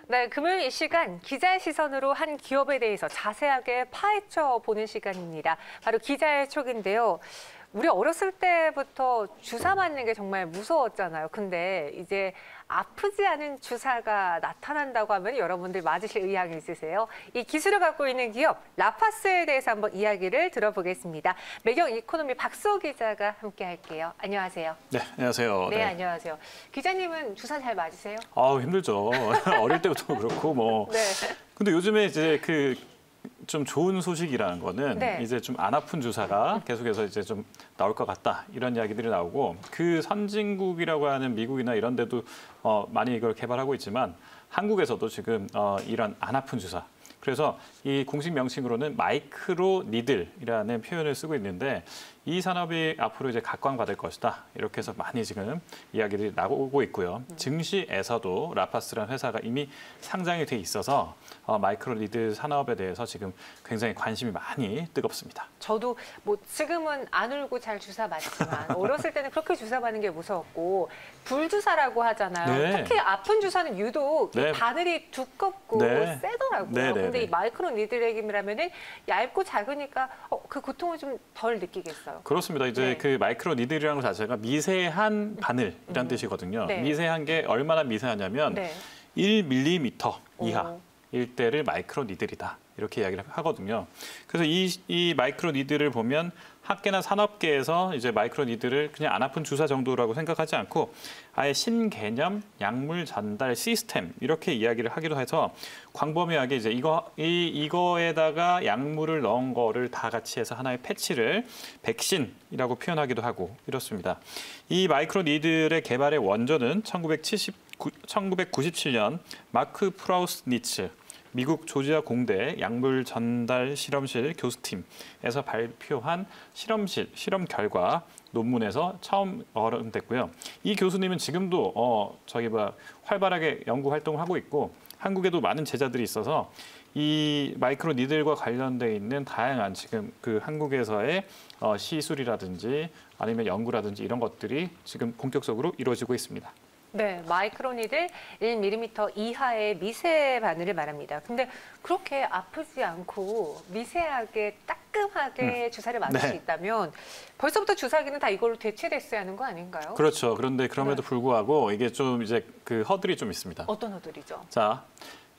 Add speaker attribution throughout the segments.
Speaker 1: 네, 금요일 이 시간 기자의 시선으로 한 기업에 대해서 자세하게 파헤쳐 보는 시간입니다. 바로 기자의 촉인데요. 우리 어렸을 때부터 주사 맞는 게 정말 무서웠잖아요. 근데 이제 아프지 않은 주사가 나타난다고 하면 여러분들 맞으실 의향이 있으세요? 이 기술을 갖고 있는 기업 라파스에 대해서 한번 이야기를 들어보겠습니다. 매경 이코노미 박수호 기자가 함께 할게요. 안녕하세요.
Speaker 2: 네, 안녕하세요.
Speaker 1: 네, 안녕하세요. 기자님은 주사 잘 맞으세요?
Speaker 2: 힘들죠. 어릴 때부터 그렇고 뭐.
Speaker 1: 네.
Speaker 2: 근데 요즘에 이제 좀 좋은 소식이라는 거는
Speaker 1: 네.
Speaker 2: 이제 좀 안 아픈 주사가 계속해서 이제 좀 나올 것 같다 이런 이야기들이 나오고 그 선진국이라고 하는 미국이나 이런 데도 많이 이걸 개발하고 있지만 한국에서도 지금 이런 안 아픈 주사. 그래서 이 공식 명칭으로는 마이크로 니들이라는 표현을 쓰고 있는데 이 산업이 앞으로 이제 각광받을 것이다. 이렇게 해서 많이 지금 이야기들이 나오고 있고요. 증시에서도 라파스라는 회사가 이미 상장이 돼 있어서 마이크로 니들 산업에 대해서 지금 굉장히 관심이 많이 뜨겁습니다.
Speaker 1: 저도 뭐 지금은 안 울고 잘 주사 맞지만 어렸을 때는 그렇게 주사 맞는 게 무서웠고 불주사라고 하잖아요.
Speaker 2: 네.
Speaker 1: 특히 아픈 주사는 유독
Speaker 2: 네.
Speaker 1: 이 바늘이 두껍고
Speaker 2: 네.
Speaker 1: 세더라고요.
Speaker 2: 네, 네,
Speaker 1: 근데
Speaker 2: 네.
Speaker 1: 이 마이크로 니들액이라면은 얇고 작으니까 그 고통을 좀 덜 느끼겠어요.
Speaker 2: 그렇습니다. 이제
Speaker 1: 네.
Speaker 2: 그 마이크로 니들이라는 것 자체가 미세한 바늘이라는 뜻이거든요.
Speaker 1: 네.
Speaker 2: 미세한 게 얼마나 미세하냐면
Speaker 1: 네.
Speaker 2: 1mm 이하.
Speaker 1: 오.
Speaker 2: 일대를 마이크로 니들이다. 이렇게 이야기를 하거든요. 그래서 이 마이크로 니들을 보면 학계나 산업계에서 이제 마이크로 니들을 그냥 안 아픈 주사 정도라고 생각하지 않고 아예 신개념 약물 전달 시스템 이렇게 이야기를 하기도 해서 광범위하게 이제 이거에다가 약물을 넣은 거를 다 같이 해서 하나의 패치를 백신이라고 표현하기도 하고 이렇습니다. 이 마이크로 니들의 개발의 원조는 1997년 마크 프라우스니츠 미국 조지아 공대 약물 전달 실험실 교수팀에서 발표한 실험 결과 논문에서 처음 거론됐고요. 이 교수님은 지금도 활발하게 연구 활동을 하고 있고 한국에도 많은 제자들이 있어서 이 마이크로 니들과 관련돼 있는 다양한 지금 그 한국에서의 시술이라든지 아니면 연구라든지 이런 것들이 지금 본격적으로 이루어지고 있습니다.
Speaker 1: 네, 마이크로니들 1mm 이하의 미세 바늘을 말합니다. 근데 그렇게 아프지 않고 미세하게 따끔하게 주사를 맞을 수 있다면 벌써부터 주사기는 다 이걸로 대체됐어야 하는 거 아닌가요?
Speaker 2: 그렇죠. 그런데 그럼에도 불구하고 이게 좀 이제 그 허들이 좀 있습니다.
Speaker 1: 어떤 허들이죠?
Speaker 2: 자,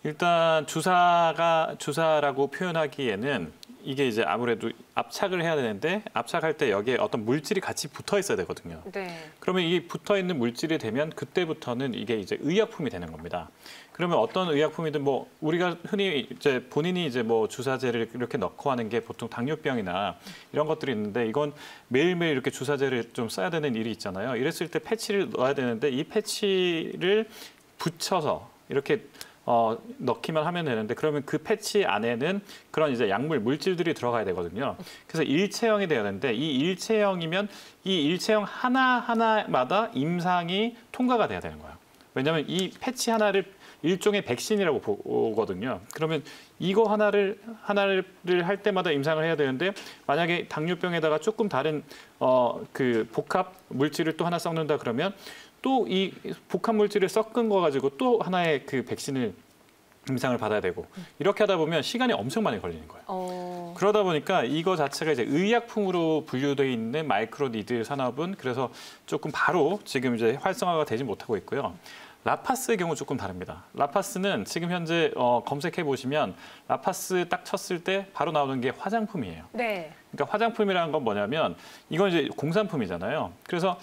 Speaker 2: 일단 주사라고 표현하기에는 이게 이제 아무래도 압착을 해야 되는데 압착할 때 여기에 어떤 물질이 같이 붙어 있어야 되거든요.
Speaker 1: 네.
Speaker 2: 그러면 이 붙어 있는 물질이 되면 그때부터는 이게 이제 의약품이 되는 겁니다. 그러면 어떤 의약품이든 뭐 우리가 흔히 이제 본인이 이제 뭐 주사제를 이렇게 넣고 하는 게 보통 당뇨병이나 이런 것들이 있는데 이건 매일매일 이렇게 주사제를 좀 써야 되는 일이 있잖아요. 이랬을 때 패치를 넣어야 되는데 이 패치를 붙여서 이렇게 넣기만 하면 되는데 그러면 그 패치 안에는 그런 이제 약물 물질들이 들어가야 되거든요. 그래서 일체형이 돼야 되는데 이 일체형이면 이 일체형 하나하나마다 임상이 통과가 돼야 되는 거예요. 왜냐하면 이 패치 하나를 일종의 백신이라고 보거든요. 그러면 이거 하나를 할 때마다 임상을 해야 되는데 만약에 당뇨병에다가 조금 다른 그 복합 물질을 또 하나 섞는다 그러면 또 이 복합 물질을 섞은 거 가지고 또 하나의 그 백신을 임상을 받아야 되고 이렇게 하다 보면 시간이 엄청 많이 걸리는 거예요. 그러다 보니까 이거 자체가 이제 의약품으로 분류되어 있는 마이크로 니들 산업은 그래서 조금 바로 지금 이제 활성화가 되지 못하고 있고요. 라파스의 경우 조금 다릅니다. 라파스는 지금 현재 검색해 보시면 라파스 딱 쳤을 때 바로 나오는 게 화장품이에요.
Speaker 1: 네.
Speaker 2: 그러니까 화장품이라는 건 뭐냐면 이건 이제 공산품이잖아요. 그래서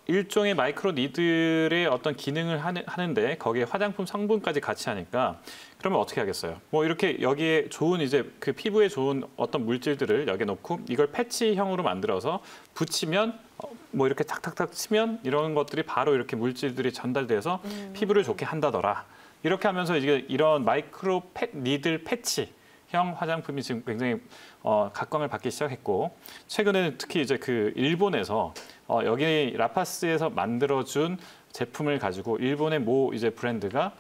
Speaker 2: 일종의 마이크로 니들의 어떤 기능을 하는데 거기에 화장품 성분까지 같이 하니까 그러면 어떻게 하겠어요? 뭐 이렇게 여기에 좋은 이제 그 피부에 좋은 어떤 물질들을 여기에 놓고 이걸 패치형으로 만들어서 붙이면 뭐 이렇게 탁탁탁 치면 이런 것들이 바로 이렇게 물질들이 전달돼서 피부를 좋게 한다더라. 이렇게 하면서 이제 이런 마이크로 니들 패치형 화장품이 지금 굉장히 각광을 받기 시작했고 최근에는 특히 이제 그 일본에서 여기 라파스에서 만들어준 제품을 가지고 일본의 모 이제 브랜드가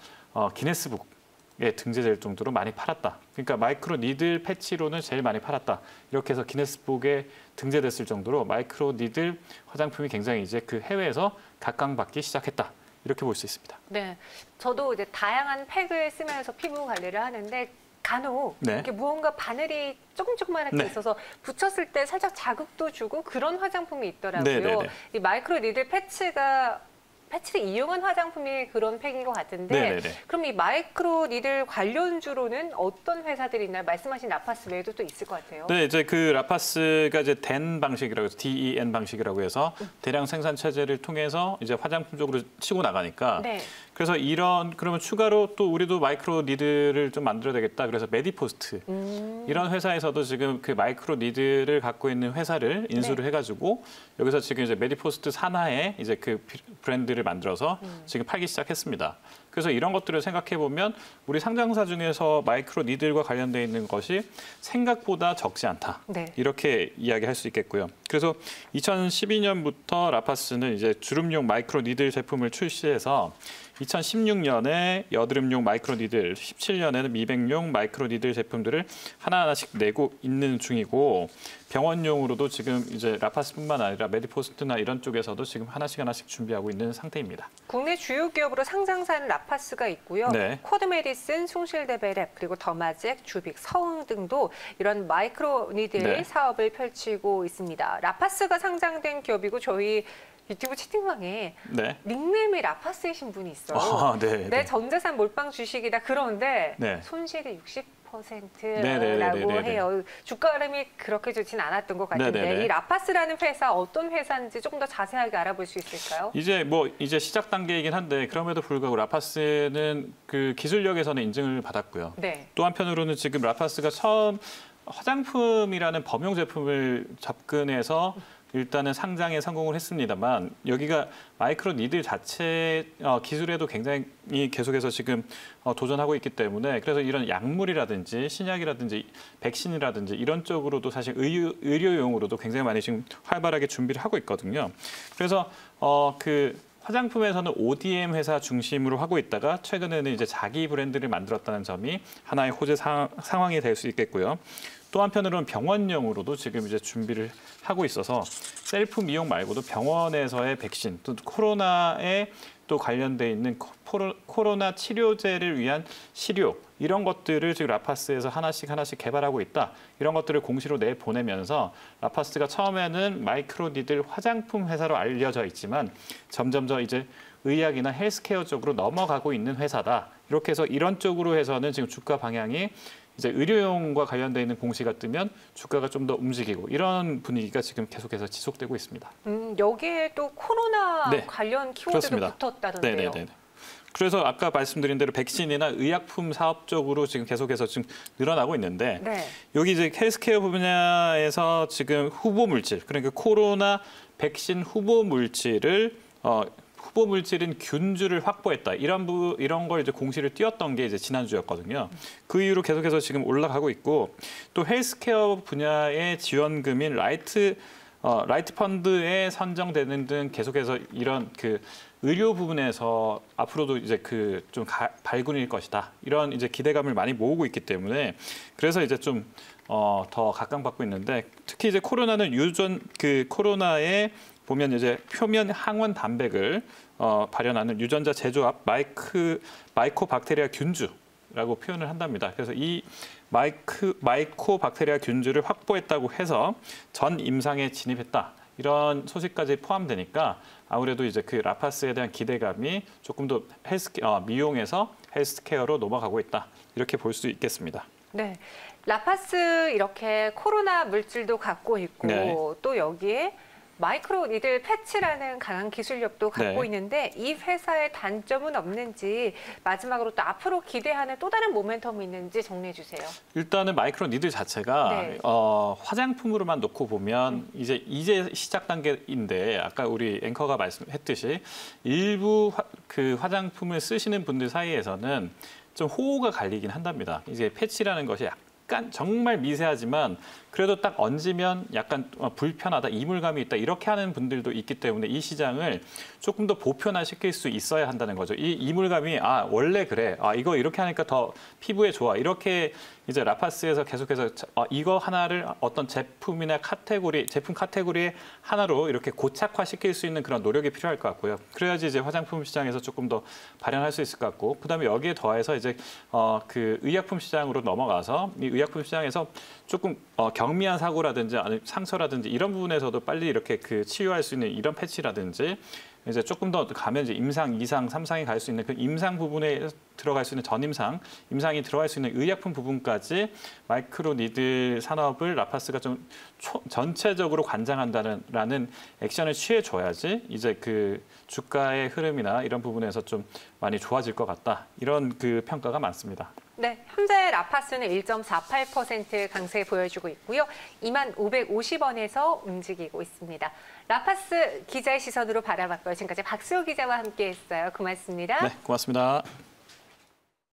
Speaker 2: 기네스북에 등재될 정도로 많이 팔았다. 그러니까 마이크로 니들 패치로는 제일 많이 팔았다. 이렇게 해서 기네스북에 등재됐을 정도로 마이크로 니들 화장품이 굉장히 이제 그 해외에서 각광받기 시작했다. 이렇게 볼 수 있습니다.
Speaker 1: 네, 저도 이제 다양한 팩을 쓰면서 피부 관리를 하는데 간혹
Speaker 2: 네.
Speaker 1: 이렇게 무언가 바늘이 조금조금하게
Speaker 2: 네.
Speaker 1: 있어서 붙였을 때 살짝 자극도 주고 그런 화장품이 있더라고요.
Speaker 2: 네, 네, 네.
Speaker 1: 이 마이크로 니들 패치를 이용한 화장품이 그런 팩인 것 같은데
Speaker 2: 네, 네, 네.
Speaker 1: 그럼 이 마이크로 니들 관련주로는 어떤 회사들이 있나요? 말씀하신 라파스 외에도 또 있을 것 같아요.
Speaker 2: 네, 이제 그 라파스가 이제 DEN 방식이라고 해서 DEN 방식이라고 해서 대량 생산 체제를 통해서 이제 화장품 쪽으로 치고 나가니까
Speaker 1: 네.
Speaker 2: 그래서 그러면 추가로 또 우리도 마이크로 니들을 좀 만들어야 되겠다. 그래서 메디포스트 이런 회사에서도 지금 그 마이크로 니들을 갖고 있는 회사를 인수를 해가지고 여기서 지금 이제 메디포스트 산하에 이제 그 브랜드를 만들어서 지금 팔기 시작했습니다. 그래서 이런 것들을 생각해 보면 우리 상장사 중에서 마이크로 니들과 관련돼 있는 것이 생각보다 적지 않다.
Speaker 1: 네.
Speaker 2: 이렇게 이야기할 수 있겠고요. 그래서 2012년부터 라파스는 이제 주름용 마이크로 니들 제품을 출시해서 2016년에 여드름용 마이크로 니들, 17년에는 미백용 마이크로 니들 제품들을 하나하나씩 내고 있는 중이고 병원용으로도 지금 이제 라파스뿐만 아니라 메디포스트나 이런 쪽에서도 지금 하나씩 준비하고 있는 상태입니다.
Speaker 1: 국내 주요 기업으로 상장사는 라파스가 있고요.
Speaker 2: 네.
Speaker 1: 코드메디슨, 숭실대베랩, 그리고 더마잭, 주빅, 서흥 등도 이런 마이크로 니들
Speaker 2: 네.
Speaker 1: 사업을 펼치고 있습니다. 라파스가 상장된 기업이고 저희 유튜브 채팅방에
Speaker 2: 네.
Speaker 1: 닉네임이 라파스이신 분이 있어요.
Speaker 2: 아, 네.
Speaker 1: 내 전재산 몰빵 주식이다. 그런데
Speaker 2: 네.
Speaker 1: 손실이 60%라고
Speaker 2: 네네네네네.
Speaker 1: 해요. 주가 흐름이 그렇게 좋진 않았던 것 같은데
Speaker 2: 네네네.
Speaker 1: 이 라파스라는 회사 어떤 회사인지 조금 더 자세하게 알아볼 수 있을까요?
Speaker 2: 이제 시작 단계이긴 한데 그럼에도 불구하고 라파스는 그 기술력에서는 인증을 받았고요.
Speaker 1: 네.
Speaker 2: 또 한편으로는 지금 라파스가 처음 화장품이라는 범용 제품을 접근해서 일단은 상장에 성공을 했습니다만 여기가 마이크로 니들 자체 기술에도 굉장히 계속해서 지금 도전하고 있기 때문에 그래서 이런 약물이라든지 신약이라든지 백신이라든지 이런 쪽으로도 사실 의료용으로도 굉장히 많이 지금 활발하게 준비를 하고 있거든요. 그래서 그 화장품에서는 ODM 회사 중심으로 하고 있다가 최근에는 이제 자기 브랜드를 만들었다는 점이 하나의 호재 상황이 될 수 있겠고요. 또 한편으로는 병원용으로도 지금 이제 준비를 하고 있어서 셀프 미용 말고도 병원에서의 백신, 또 코로나에 또 관련돼 있는 코로나 치료제를 위한 시료 이런 것들을 지금 라파스에서 하나씩 개발하고 있다. 이런 것들을 공시로 내보내면서 라파스가 처음에는 마이크로 니들 화장품 회사로 알려져 있지만 점점 더 이제 의학이나 헬스케어 쪽으로 넘어가고 있는 회사다. 이렇게 해서 이런 쪽으로 해서는 지금 주가 방향이 이제 의료용과 관련돼 있는 공시가 뜨면 주가가 좀 더 움직이고 이런 분위기가 지금 계속해서 지속되고 있습니다.
Speaker 1: 여기에 또 코로나
Speaker 2: 네,
Speaker 1: 관련 키워드도
Speaker 2: 그렇습니다.
Speaker 1: 붙었다던데요.
Speaker 2: 네네네. 그래서 아까 말씀드린 대로 백신이나 의약품 사업 쪽으로 지금 계속해서 지금 늘어나고 있는데
Speaker 1: 네.
Speaker 2: 여기 이제 헬스케어 분야에서 지금 후보 물질 그러니까 코로나 백신 후보 물질을 후보 물질인 균주를 확보했다. 이런 걸 이제 공시를 띄웠던 게 이제 지난주였거든요. 그 이후로 계속해서 지금 올라가고 있고 또 헬스케어 분야의 지원금인 라이트 펀드에 선정되는 등 계속해서 이런 그 의료 부분에서 앞으로도 이제 그 좀 발군일 것이다. 이런 이제 기대감을 많이 모으고 있기 때문에 그래서 이제 좀 더 각광받고 있는데 특히 이제 코로나는 코로나에 보면 이제 표면 항원 단백을 발현하는 유전자 제조합 마이코박테리아 균주라고 표현을 한답니다. 그래서 이 마이코박테리아 균주를 확보했다고 해서 전 임상에 진입했다. 이런 소식까지 포함되니까 아무래도 이제 그 라파스에 대한 기대감이 조금 더 미용에서 헬스케어로 넘어가고 있다. 이렇게 볼 수 있겠습니다.
Speaker 1: 네. 라파스 이렇게 코로나 물질도 갖고 있고
Speaker 2: 네.
Speaker 1: 또 여기에 마이크로 니들 패치라는 강한 기술력도 갖고
Speaker 2: 네.
Speaker 1: 있는데 이 회사의 단점은 없는지 마지막으로 또 앞으로 기대하는 또 다른 모멘텀이 있는지 정리해 주세요.
Speaker 2: 일단은 마이크로 니들 자체가
Speaker 1: 네.
Speaker 2: 화장품으로만 놓고 보면 이제 시작 단계인데 아까 우리 앵커가 말씀했듯이 일부 그 화장품을 쓰시는 분들 사이에서는 좀 호호가 갈리긴 한답니다. 이제 패치라는 것이 약간 정말 미세하지만 그래도 딱 얹으면 약간 불편하다, 이물감이 있다 이렇게 하는 분들도 있기 때문에 이 시장을 조금 더 보편화시킬 수 있어야 한다는 거죠. 이 이물감이 원래 그래, 이거 이렇게 하니까 더 피부에 좋아 이렇게 이제 라파스에서 계속해서 이거 하나를 어떤 제품이나 제품 카테고리의 하나로 이렇게 고착화시킬 수 있는 그런 노력이 필요할 것 같고요. 그래야지 이제 화장품 시장에서 조금 더 발현할 수 있을 것 같고, 그다음에 여기에 더해서 이제 그 의약품 시장으로 넘어가서 이 의약품 시장에서 조금 경미한 사고라든지 아니면 상처라든지 이런 부분에서도 빨리 이렇게 그 치유할 수 있는 이런 패치라든지 이제 조금 더 가면 이제 임상, 2상, 3상에 갈 수 있는 그 임상 부분에 들어갈 수 있는 전임상, 임상이 들어갈 수 있는 의약품 부분까지 마이크로 니들 산업을 라파스가 좀 전체적으로 관장한다는 액션을 취해줘야지 이제 그 주가의 흐름이나 이런 부분에서 좀 많이 좋아질 것 같다. 이런 그 평가가 많습니다.
Speaker 1: 네, 현재 라파스는 1.48% 강세 보여주고 있고요. 25,550원에서 움직이고 있습니다. 라파스 기자의 시선으로 바라봤고요. 지금까지 박수호 기자와 함께했어요. 고맙습니다.
Speaker 2: 네, 고맙습니다.